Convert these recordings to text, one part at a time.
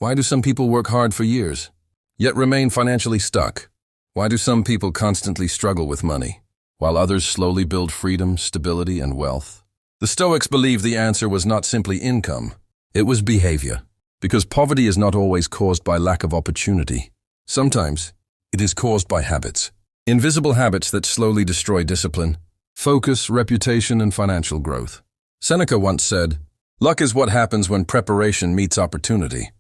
Why do some people work hard for years, yet remain financially stuck? Why do some people constantly struggle with money, while others slowly build freedom, stability, and wealth? The Stoics believed the answer was not simply income, it was behavior. Because poverty is not always caused by lack of opportunity. Sometimes, it is caused by habits. Invisible habits that slowly destroy discipline, focus, reputation, and financial growth. Seneca once said, "Luck is what happens when preparation meets opportunity."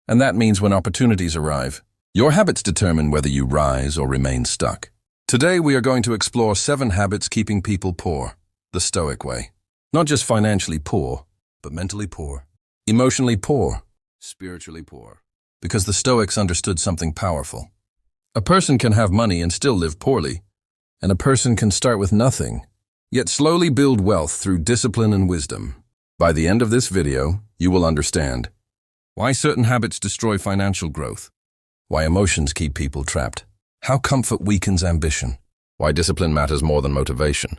And that means when opportunities arrive, your habits determine whether you rise or remain stuck. Today we are going to explore 7 habits keeping people poor, the Stoic way. Not just financially poor, but mentally poor, emotionally poor, spiritually poor. Because the Stoics understood something powerful. A person can have money and still live poorly, and a person can start with nothing, yet slowly build wealth through discipline and wisdom. By the end of this video, you will understand why certain habits destroy financial growth, why emotions keep people trapped, how comfort weakens ambition, why discipline matters more than motivation,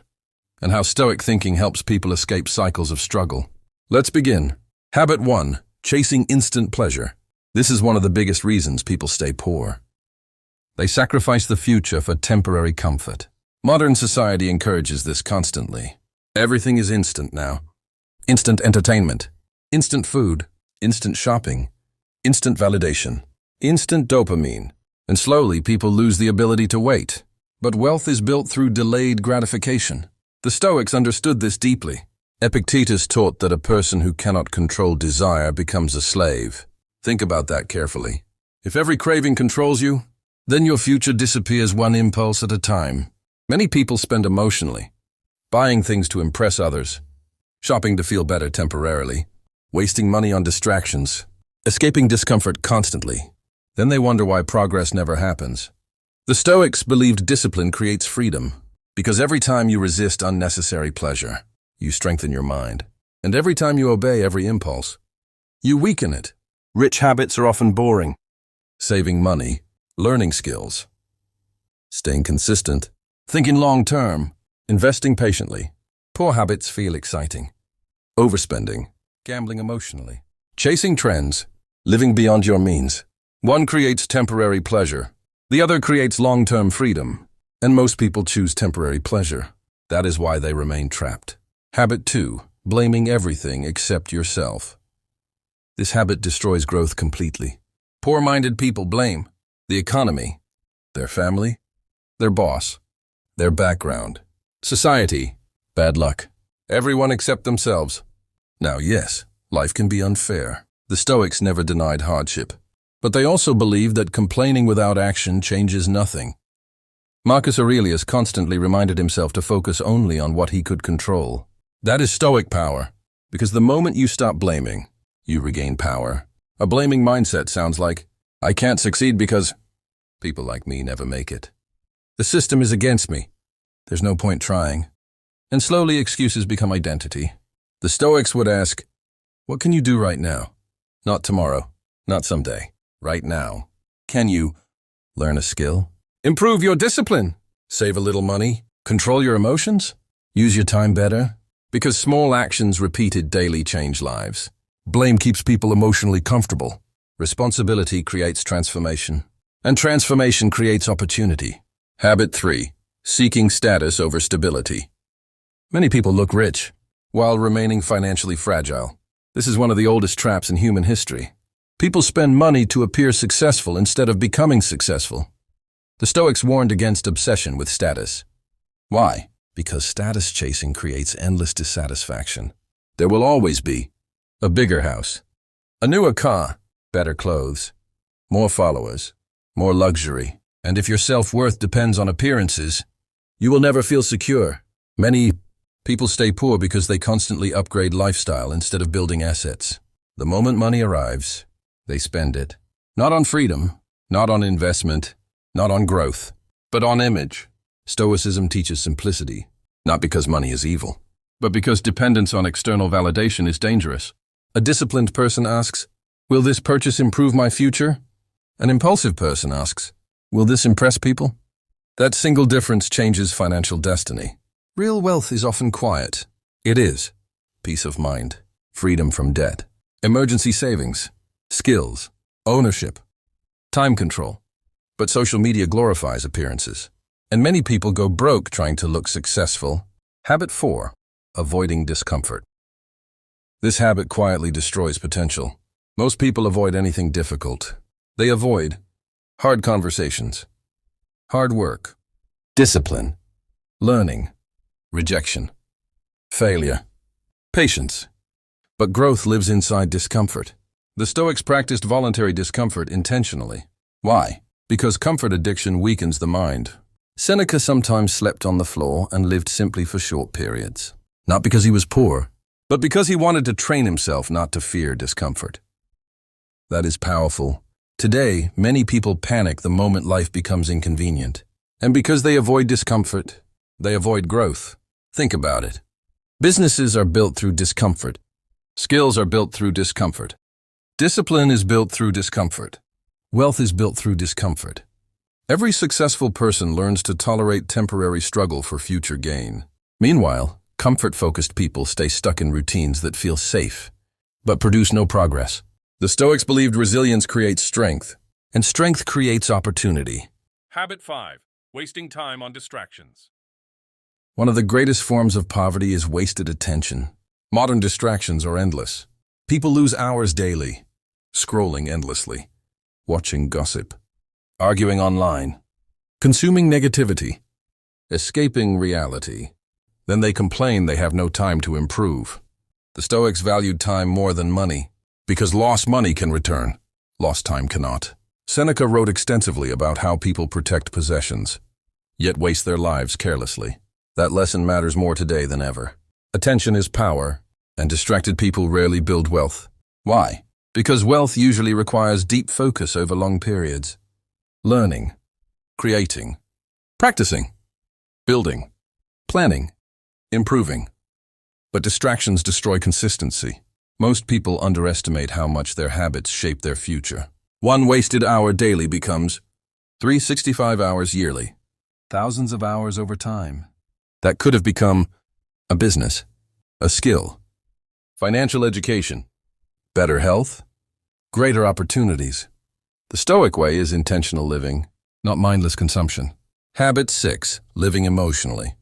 and how Stoic thinking helps people escape cycles of struggle. Let's begin. Habit 1. Chasing instant pleasure. This is one of the biggest reasons people stay poor. They sacrifice the future for temporary comfort. Modern society encourages this constantly. Everything is instant now. Instant entertainment, instant food, instant shopping, instant validation, instant dopamine. And slowly people lose the ability to wait. But wealth is built through delayed gratification. The Stoics understood this deeply. Epictetus taught that a person who cannot control desire becomes a slave. Think about that carefully. If every craving controls you, then your future disappears one impulse at a time. Many people spend emotionally, buying things to impress others, shopping to feel better temporarily, wasting money on distractions, escaping discomfort constantly. Then they wonder why progress never happens. The Stoics believed discipline creates freedom, because every time you resist unnecessary pleasure, you strengthen your mind. And every time you obey every impulse, you weaken it. Rich habits are often boring. Saving money, learning skills, staying consistent, thinking long-term, investing patiently. Poor habits feel exciting. Overspending, gambling emotionally, chasing trends, living beyond your means. One creates temporary pleasure. The other creates long-term freedom. And most people choose temporary pleasure. That is why they remain trapped. Habit 2. Blaming everything except yourself. This habit destroys growth completely. Poor-minded people blame the economy, their family, their boss, their background, society, bad luck, everyone except themselves. Now, yes, life can be unfair. The Stoics never denied hardship, but they also believed that complaining without action changes nothing. Marcus Aurelius constantly reminded himself to focus only on what he could control. That is Stoic power, because the moment you stop blaming, you regain power. A blaming mindset sounds like, I can't succeed because people like me never make it. The system is against me. There's no point trying. And slowly excuses become identity. The Stoics would ask, what can you do right now? Not tomorrow, not someday, right now. Can you learn a skill? Improve your discipline? Save a little money? Control your emotions? Use your time better? Because small actions repeated daily change lives. Blame keeps people emotionally comfortable. Responsibility creates transformation. And transformation creates opportunity. Habit 3. Seeking status over stability. Many people look rich, while remaining financially fragile. This is one of the oldest traps in human history. People spend money to appear successful instead of becoming successful. The Stoics warned against obsession with status. Why? Because status chasing creates endless dissatisfaction. There will always be a bigger house, a newer car, better clothes, more followers, more luxury. And if your self-worth depends on appearances, you will never feel secure. Many people stay poor because they constantly upgrade lifestyle instead of building assets. The moment money arrives, they spend it. Not on freedom, not on investment, not on growth, but on image. Stoicism teaches simplicity, not because money is evil, but because dependence on external validation is dangerous. A disciplined person asks, will this purchase improve my future? An impulsive person asks, will this impress people? That single difference changes financial destiny. Real wealth is often quiet. It is peace of mind, freedom from debt, emergency savings, skills, ownership, time control. But social media glorifies appearances, and many people go broke trying to look successful. Habit 4. Avoiding discomfort. This habit quietly destroys potential. Most people avoid anything difficult. They avoid hard conversations, hard work, discipline, learning, rejection, failure, patience. But growth lives inside discomfort. The Stoics practiced voluntary discomfort intentionally. Why? Because comfort addiction weakens the mind. Seneca sometimes slept on the floor and lived simply for short periods. Not because he was poor, but because he wanted to train himself not to fear discomfort. That is powerful. Today, many people panic the moment life becomes inconvenient. And because they avoid discomfort, they avoid growth. Think about it. Businesses are built through discomfort. Skills are built through discomfort. Discipline is built through discomfort. Wealth is built through discomfort. Every successful person learns to tolerate temporary struggle for future gain. Meanwhile, comfort-focused people stay stuck in routines that feel safe, but produce no progress. The Stoics believed resilience creates strength, and strength creates opportunity. Habit 5. Wasting time on distractions. One of the greatest forms of poverty is wasted attention. Modern distractions are endless. People lose hours daily, scrolling endlessly, watching gossip, arguing online, consuming negativity, escaping reality. Then they complain they have no time to improve. The Stoics valued time more than money, because lost money can return, lost time cannot. Seneca wrote extensively about how people protect possessions, yet waste their lives carelessly. That lesson matters more today than ever. Attention is power, and distracted people rarely build wealth. Why? Because wealth usually requires deep focus over long periods. Learning, creating, practicing, building, planning, improving. But distractions destroy consistency. Most people underestimate how much their habits shape their future. One wasted hour daily becomes 365 hours yearly, thousands of hours over time. That could have become a business, a skill, financial education, better health, greater opportunities. The Stoic way is intentional living, not mindless consumption. Habit 6. Living emotionally.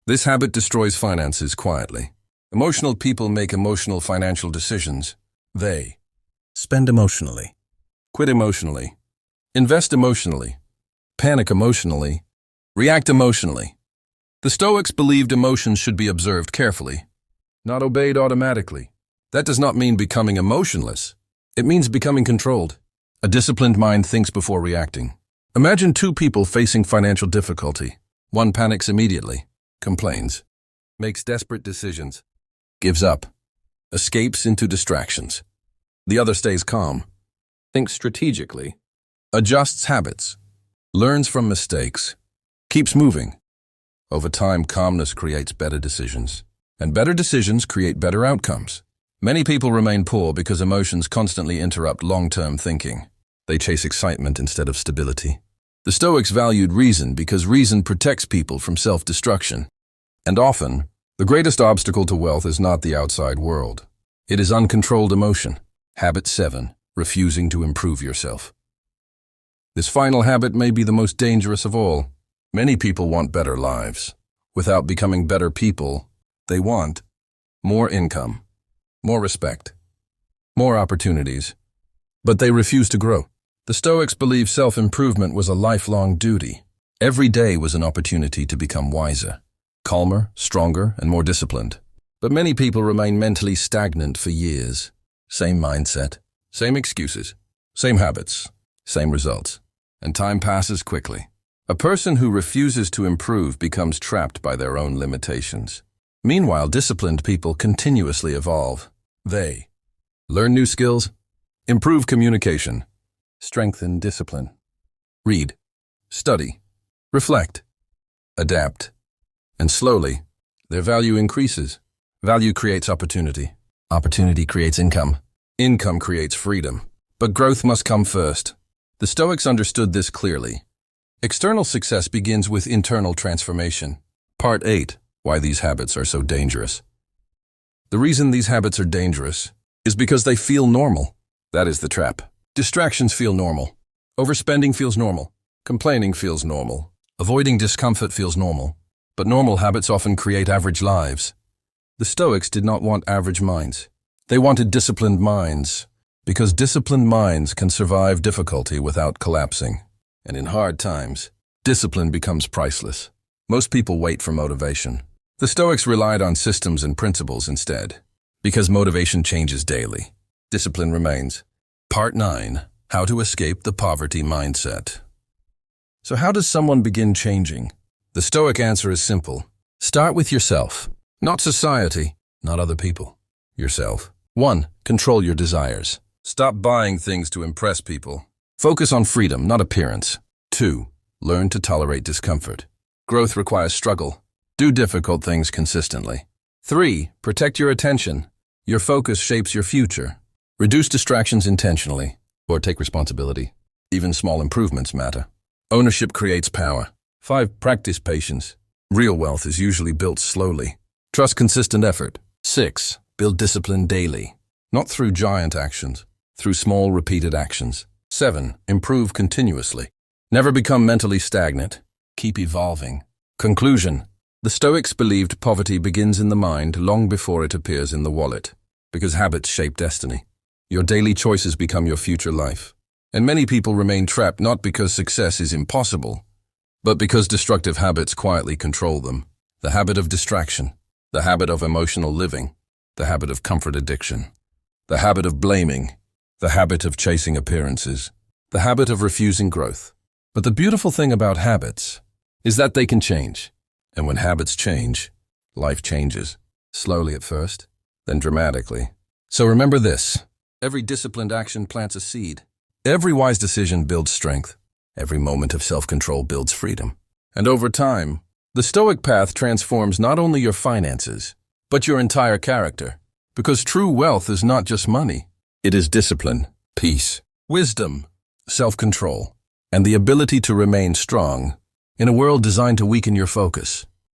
This habit destroys finances quietly. Emotional people make emotional financial decisions. They spend emotionally, quit emotionally, invest emotionally, panic emotionally, react emotionally. The Stoics believed emotions should be observed carefully, not obeyed automatically. That does not mean becoming emotionless. It means becoming controlled. A disciplined mind thinks before reacting. Imagine two people facing financial difficulty. One panics immediately, complains, makes desperate decisions, gives up, escapes into distractions. The other stays calm, thinks strategically, adjusts habits, learns from mistakes, keeps moving. Over time, calmness creates better decisions, and better decisions create better outcomes. Many people remain poor because emotions constantly interrupt long-term thinking. They chase excitement instead of stability. The Stoics valued reason because reason protects people from self-destruction. And often, the greatest obstacle to wealth is not the outside world. It is uncontrolled emotion. Habit 7. Refusing to improve yourself. This final habit may be the most dangerous of all. Many people want better lives. Without becoming better people, they want more income, more respect, more opportunities. But they refuse to grow. The Stoics believed self-improvement was a lifelong duty. Every day was an opportunity to become wiser, calmer, stronger, and more disciplined. But many people remain mentally stagnant for years. Same mindset, same excuses, same habits, same results. And time passes quickly. A person who refuses to improve becomes trapped by their own limitations. Meanwhile, disciplined people continuously evolve. They learn new skills, improve communication, strengthen discipline, read, study, reflect, adapt, and slowly, their value increases. Value creates opportunity. Opportunity creates income. Income creates freedom. But growth must come first. The Stoics understood this clearly. External success begins with internal transformation. Part 8. Why these habits are so dangerous. The reason these habits are dangerous is because they feel normal. That is the trap. Distractions feel normal. Overspending feels normal. Complaining feels normal. Avoiding discomfort feels normal. But normal habits often create average lives. The Stoics did not want average minds. They wanted disciplined minds, because disciplined minds can survive difficulty without collapsing. And in hard times, discipline becomes priceless. Most people wait for motivation. The Stoics relied on systems and principles instead. Because motivation changes daily, discipline remains. Part 9. How to escape the poverty mindset. So how does someone begin changing? The Stoic answer is simple. Start with yourself. Not society, not other people. Yourself. 1. Control your desires. Stop buying things to impress people. Focus on freedom, not appearance. 2. Learn to tolerate discomfort. Growth requires struggle. Do difficult things consistently. 3. Protect your attention. Your focus shapes your future. Reduce distractions intentionally, or take responsibility. Even small improvements matter. Ownership creates power. 5. Practice patience. Real wealth is usually built slowly. Trust consistent effort. 6. Build discipline daily. Not through giant actions, through small repeated actions. 7. Improve continuously. Never become mentally stagnant. Keep evolving. Conclusion. The Stoics believed poverty begins in the mind long before it appears in the wallet, because habits shape destiny. Your daily choices become your future life. And many people remain trapped not because success is impossible, but because destructive habits quietly control them. The habit of distraction, the habit of emotional living, the habit of comfort addiction, the habit of blaming, the habit of chasing appearances, the habit of refusing growth. But the beautiful thing about habits is that they can change. And when habits change, life changes. Slowly at first, then dramatically. So remember this. Every disciplined action plants a seed. Every wise decision builds strength. Every moment of self-control builds freedom. And over time, the Stoic path transforms not only your finances, but your entire character. Because true wealth is not just money. It is discipline, peace, wisdom, self-control, and the ability to remain strong in a world designed to weaken your focus.